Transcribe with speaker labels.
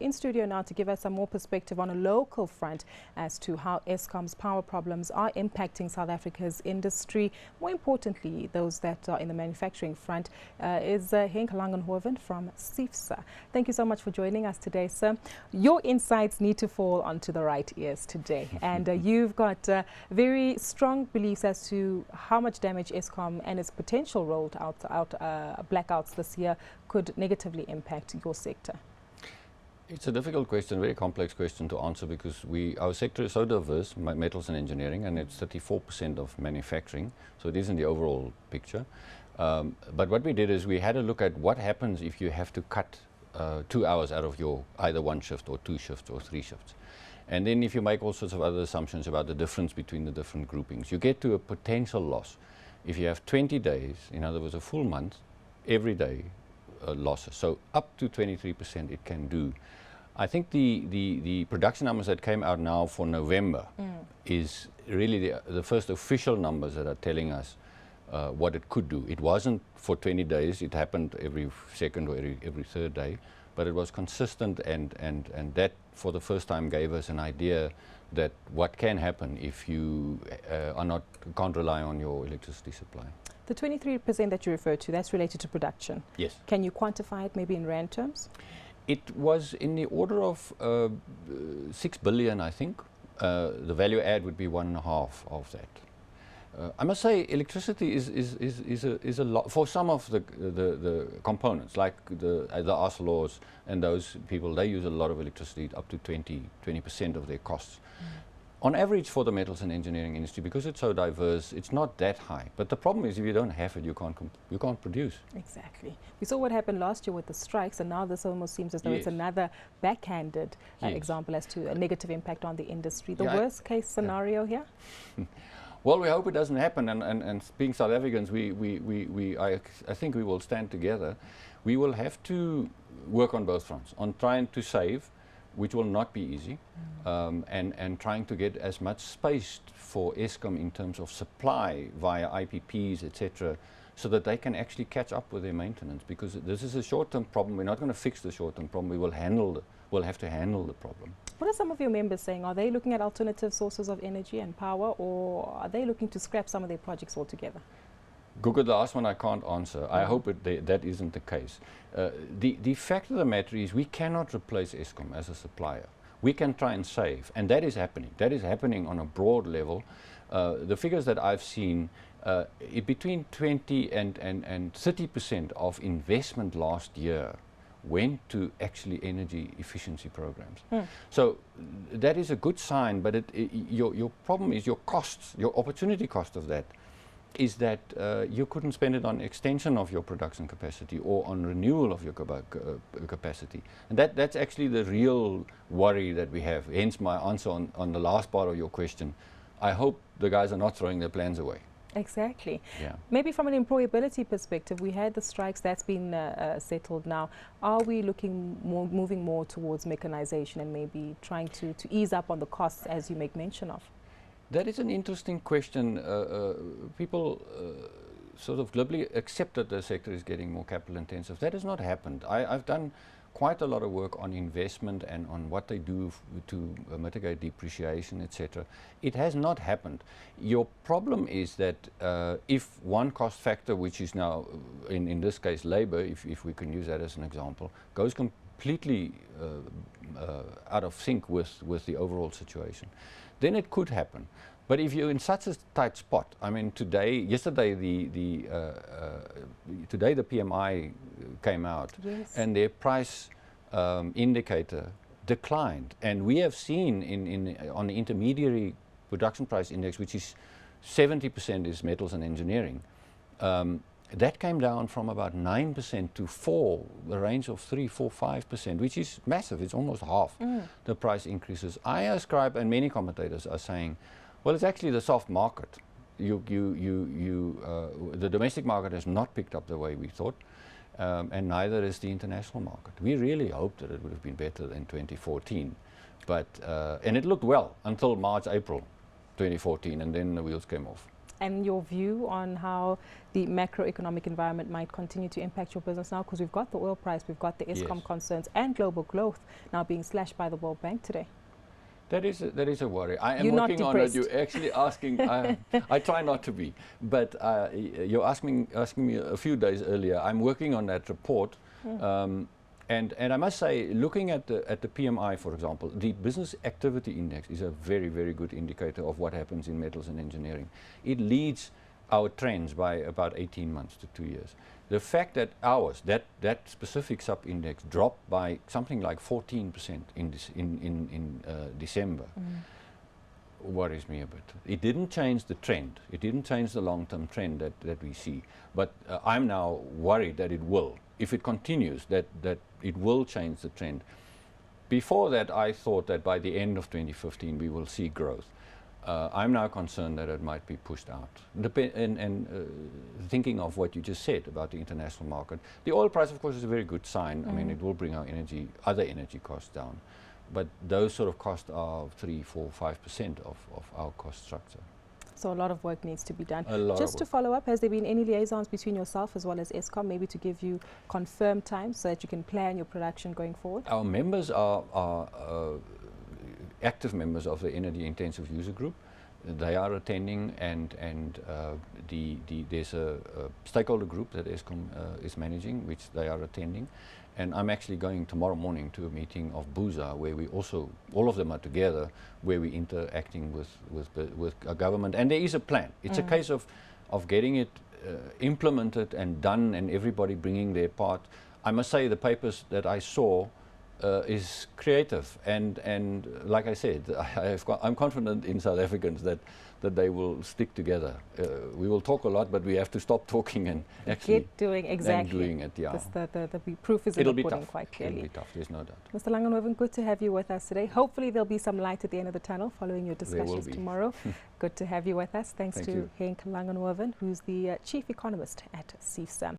Speaker 1: in studio now to give us some more perspective on a local front as to how Eskom's power problems are impacting South Africa's industry. More importantly, those that are in the manufacturing front is Henk Langehoven from SEIFSA. Thank you so much for joining us today, sir. Your insights need to fall onto the right ears today. And you've got very strong beliefs as to how much damage Eskom and its potential rolled out blackouts this year could negatively impact your sector.
Speaker 2: It's a difficult question, very complex question to answer, because our sector is so diverse, metals and engineering, and it's 34% of manufacturing, so it is in the overall picture. But what we did is we had a look at what happens if you have to cut 2 hours out of your either one shift or two shifts or three shifts. And then if you make all sorts of other assumptions about the difference between the different groupings, you get to a potential loss. If you have 20 days, in other words a full month, every day losses. So up to 23% it can do. I think the production numbers that came out now for November is really the first official numbers that are telling us what it could do. It wasn't for 20 days, it happened every second or every third day, but it was consistent, and that for the first time gave us an idea that what can happen if you can't rely on your electricity supply.
Speaker 1: The 23% that you referred to, that's related to production.
Speaker 2: Yes.
Speaker 1: Can you quantify it maybe in rand terms?
Speaker 2: It was in the order of 6 billion, I think. The value add would be 1.5 of that. I must say, electricity is a lot for some of the components, like the Arcelors and those people. They use a lot of electricity, up to 20% of their costs. On average, for the metals and engineering industry, because it's so diverse, it's not that high. But the problem is, if you don't have it, you can't produce.
Speaker 1: Exactly. We saw what happened last year with the strikes, and now this almost seems as though it's another backhanded example as to a negative impact on the industry. The worst case scenario here?
Speaker 2: Well, we hope it doesn't happen, and being South Africans, I think we will stand together. We will have to work on both fronts, on trying to save, which will not be easy, and trying to get as much space for Eskom in terms of supply via IPPs, etc., so that they can actually catch up with their maintenance, because this is a short-term problem. We're not going to fix the short-term problem. We'll have to handle the problem.
Speaker 1: What are some of your members saying? Are they looking at alternative sources of energy and power, or are they looking to scrap some of their projects altogether?
Speaker 2: Guga, the last one I can't answer. I hope that isn't the case. The fact of the matter is, we cannot replace Eskom as a supplier. We can try and save, and that is happening. That is happening on a broad level. The figures that I've seen, between 20 and 30% of investment last year went to actually energy efficiency programs. So that is a good sign, but your problem is your costs, your opportunity cost of that is that you couldn't spend it on extension of your production capacity or on renewal of your capacity. And that's actually the real worry that we have. Hence my answer on the last part of your question. I hope the guys are not throwing their plans away.
Speaker 1: Exactly.
Speaker 2: Yeah.
Speaker 1: Maybe from an employability perspective, we had the strikes, that's been settled now. Are we moving more towards mechanization and maybe trying to ease up on the costs, as you make mention of?
Speaker 2: That is an interesting question. People sort of globally accept that the sector is getting more capital intensive. That has not happened. I've done quite a lot of work on investment and on what they do to mitigate depreciation, etc. It has not happened. Your problem is that if one cost factor, which is now, in this case, labor, if we can use that as an example, goes completely out of sync with the overall situation, then it could happen. But if you're in such a tight spot, I mean, yesterday the PMI came out, and their price indicator declined, and we have seen on the intermediary production price index, which is 70% is metals and engineering, that came down from about 9% to the range of 3, 4, 5%, which is massive. It's almost half the price increases. I ascribe, and many commentators are saying, well, it's actually the soft market. The domestic market has not picked up the way we thought, and neither is the international market. We really hoped that it would have been better than 2014, but and it looked well until March, April 2014, and then the wheels came off.
Speaker 1: And your view on how the macroeconomic environment might continue to impact your business now, because we've got the oil price, we've got the Eskom concerns, and global growth now being slashed by the World Bank today.
Speaker 2: That is a worry. I am
Speaker 1: You're
Speaker 2: working on it.
Speaker 1: depressed.
Speaker 2: You're actually asking. I try not to be, but you're asking me a few days earlier. I'm working on that report, and I must say, looking at the PMI, for example, the Business Activity Index is a very, very good indicator of what happens in metals and engineering. It leads our trends by about 18 months to 2 years. The fact that ours, that specific sub-index dropped by something like 14% in December worries me a bit. It didn't change the trend. It didn't change the long-term trend that we see. But I'm now worried that it will. If it continues, that it will change the trend. Before that, I thought that by the end of 2015 we will see growth. I'm now concerned that it might be pushed out. Thinking of what you just said about the international market, the oil price, of course, is a very good sign. I mean, it will bring our other energy costs down. But those sort of costs are 3, 4, 5% of our cost structure.
Speaker 1: So a lot of work needs to be done.
Speaker 2: Just
Speaker 1: to follow up, has there been any liaisons between yourself as well as Eskom, maybe to give you confirmed time so that you can plan your production going forward?
Speaker 2: Our members are active members of the Energy Intensive User Group. They are attending, and there's a stakeholder group that Eskom is managing, which they are attending. And I'm actually going tomorrow morning to a meeting of BUSA, where we also, all of them are together, where we're interacting with a government. And there is a plan. It's a case of getting it implemented and done, and everybody bringing their part. I must say the papers that I saw is creative, and like I said, I'm confident in South Africans that they will stick together. We will talk a lot, but we have to stop talking and actually
Speaker 1: get doing exactly.
Speaker 2: Doing it. Yeah,
Speaker 1: the proof is in the pudding, quite clearly.
Speaker 2: It'll be tough. There's no doubt.
Speaker 1: Mr. Langehoven, good to have you with us today. Hopefully there'll be some light at the end of the tunnel following your discussions tomorrow. Good to have you with us. Thanks to Henk Langehoven, who's the Chief Economist at SEIFSA.